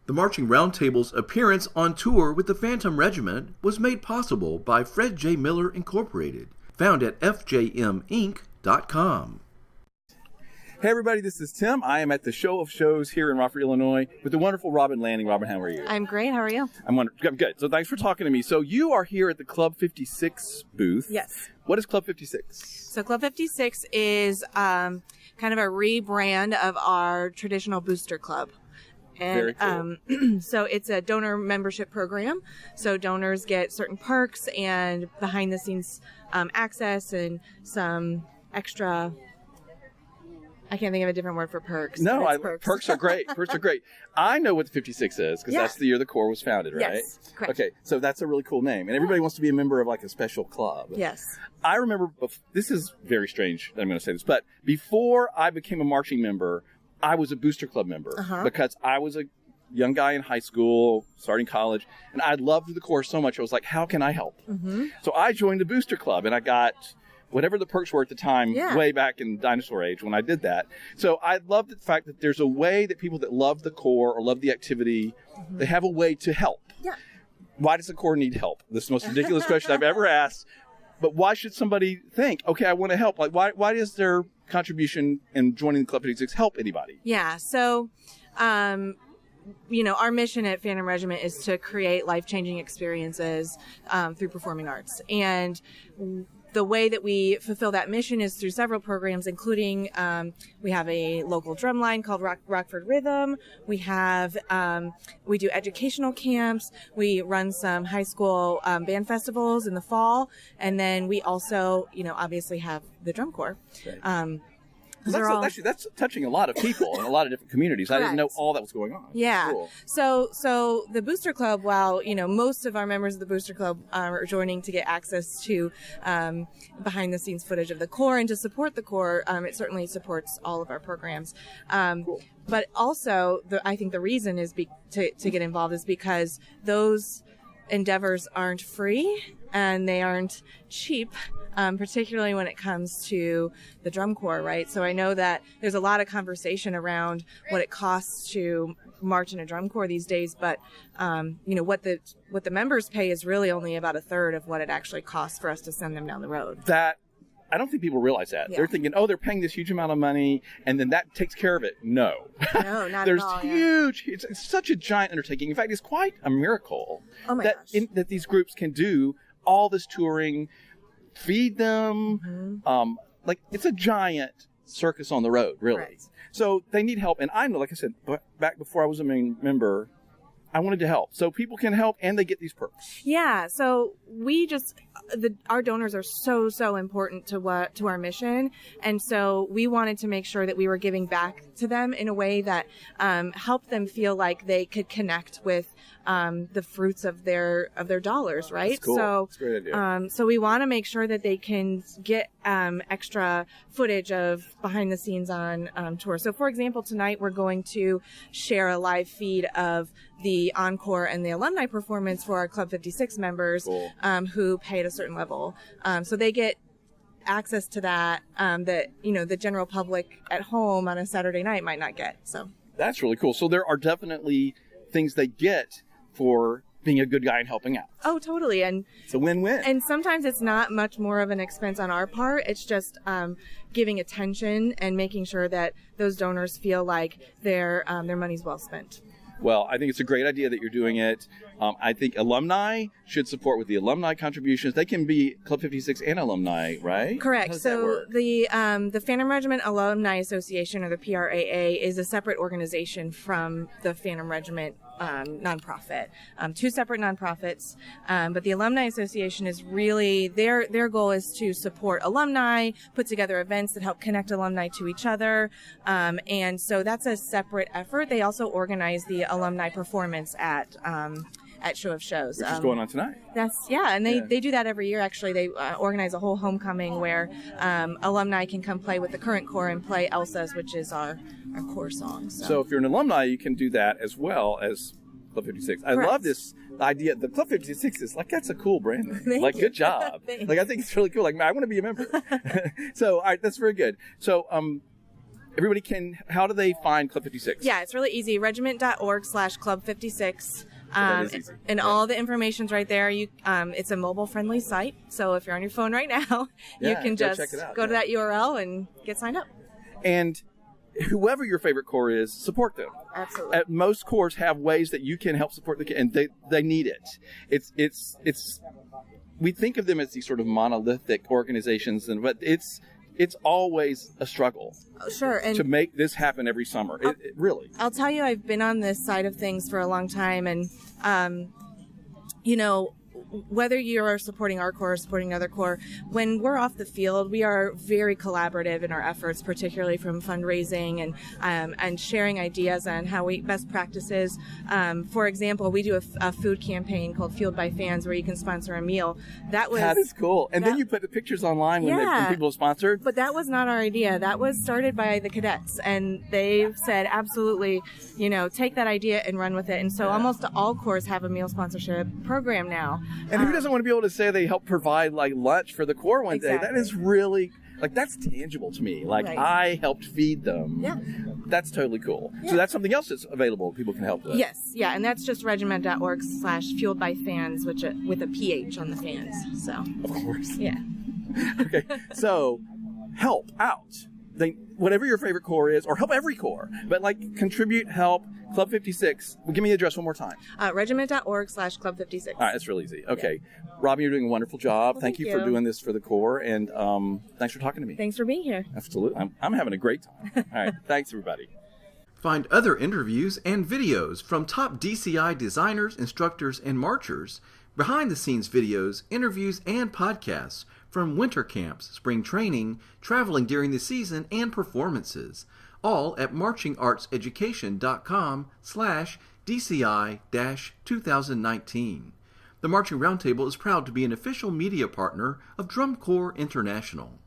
The Marching Roundtable's appearance on tour with the Phantom Regiment was made possible by Fred J. Miller Incorporated, found at fjminc.com. Hey everybody, this is Tim. I am at the Show of Shows here in Rockford, Illinois with the wonderful Robin Lanning. Robin, how are you? I'm great. How are you? I'm good. So thanks for talking to me. So you are here at the Club 56 booth. Yes. What is Club 56? So Club 56 is kind of a rebrand of our traditional booster club. And Very cool. So it's a donor membership program. So donors get certain perks and behind the scenes access and some extra. I can't think of a different word for perks. No, perks are great. Perks are great. I know what the 56 is because that's the year the Corps was founded, right? Yes, correct. Okay, so that's a really cool name. And everybody wants to be a member of like a special club. Yes. I remember, this is very strange that I'm going to say this, but before I became a marching member, I was a booster club member because I was a young guy in high school, starting college, and I loved the Corps so much. I was like, how can I help? Mm-hmm. So I joined the booster club and I got whatever the perks were at the time, way back in dinosaur age when I did that. So I love the fact that there's a way that people that love the Corps or love the activity, they have a way to help. Yeah. Why does the Corps need help? This is the most ridiculous question I've ever asked. But why should somebody think, okay, I want to help? Like, why does their contribution in joining the Club 56 help anybody? Yeah. So, our mission at Phantom Regiment is to create life-changing experiences through performing arts. And the way that we fulfill that mission is through several programs, including we have a local drum line called Rockford Rhythm. We have we do educational camps. We run some high school band festivals in the fall, and then we also, obviously have the drum corps. Right. That's touching a lot of people in a lot of different communities. Correct. I didn't know all that was going on. Yeah. Cool. So the Booster Club, while, most of our members of the Booster Club are joining to get access to behind the scenes footage of the Corps and to support the Corps, it certainly supports all of our programs. Cool. But also, I think the reason is to get involved is because those endeavors aren't free and they aren't cheap. Particularly when it comes to the drum corps, right? So I know that there's a lot of conversation around what it costs to march in a drum corps these days, but what the members pay is really only about a third of what it actually costs for us to send them down the road. That I don't think people realize that. Yeah. They're thinking, they're paying this huge amount of money, and then that takes care of it. No, not there's at all. Huge. Yeah. It's such a giant undertaking. In fact, it's quite a miracle that these groups can do all this touring. Feed them, it's a giant circus on the road, really. Right. So they need help, and I know, like I said, back before I was a member, I wanted to help. So people can help, and they get these perks. Yeah. So we our donors are so important to our mission, and so we wanted to make sure that we were giving back to them in a way that helped them feel like they could connect with the fruits of their dollars, right? That's cool. So that's a great idea. So we want to make sure that they can get extra footage of behind the scenes on tour. So for example, tonight we're going to share a live feed of the encore and the alumni performance for our Club 56 members who pay at a certain level. So they get access to that the general public at home on a Saturday night might not get. So that's really cool. So there are definitely things they get for being a good guy and helping out. Oh, totally. And it's a win-win. And sometimes it's not much more of an expense on our part. It's just giving attention and making sure that those donors feel like their money's well spent. Well, I think it's a great idea that you're doing it. I think alumni should support with the alumni contributions. They can be Club 56 and alumni, right? Correct. So the Phantom Regiment Alumni Association, or the PRAA, is a separate organization from the Phantom Regiment nonprofit. Two separate nonprofits, but the Alumni Association is really their goal is to support alumni, put together events that help connect alumni to each other, and so that's a separate effort. They also organize the alumni performance at Show of Shows, which is going on tonight. And they do that every year. Actually, they organize a whole homecoming where alumni can come play with the current corps and play Elsa's, which is our core song. So if you're an alumni, you can do that as well as Club 56. Correct. I love this idea. The Club 56 is that's a cool brand name. Thank you. Good job. I think it's really cool. I want to be a member. So, all right, that's very good. So, everybody how do they find Club 56? Yeah, it's really easy. Regiment.org/Club56. That is easy. And all the information's right there. It's a mobile-friendly site, so if you're on your phone right now, you can just go to that URL and get signed up. And whoever your favorite corps is, support them. Absolutely. Most corps have ways that you can help support the kid, and they need it. It's we think of them as these sort of monolithic organizations, but it's always a struggle. Sure. And to make this happen every summer. It really. I'll tell you, I've been on this side of things for a long time, and whether you are supporting our corps or supporting another corps, when we're off the field, we are very collaborative in our efforts, particularly from fundraising and sharing ideas on how we best practices. For example, we do a food campaign called Fueled by Fans, where you can sponsor a meal. That is cool. And then you put the pictures online when people sponsored. But that was not our idea. That was started by the cadets, and they said, absolutely, take that idea and run with it. And so almost all corps have a meal sponsorship program now. And who doesn't want to be able to say they help provide lunch for the corps one day? That is really that's tangible to me. I helped feed them. Yeah. That's totally cool. Yeah. So that's something else that's available people can help with. Yes. Yeah. And that's just regiment.org/fueled by fans, with a PH on the fans. So. Of course. Yeah. Okay. So help out. Whatever your favorite corps is, or help every corps, but contribute, help. Club 56. Well, give me the address one more time. Regiment.org/Club56. All right, that's real easy. Okay. Yeah. Robin, you're doing a wonderful job. Well, thank you for doing this for the corps, and thanks for talking to me. Thanks for being here. Absolutely. I'm having a great time. All right. Thanks, everybody. Find other interviews and videos from top DCI designers, instructors, and marchers, behind-the-scenes videos, interviews, and podcasts from winter camps, spring training, traveling during the season, and performances, all at marchingartseducation.com/DCI-2019. The Marching Roundtable is proud to be an official media partner of Drum Corps International.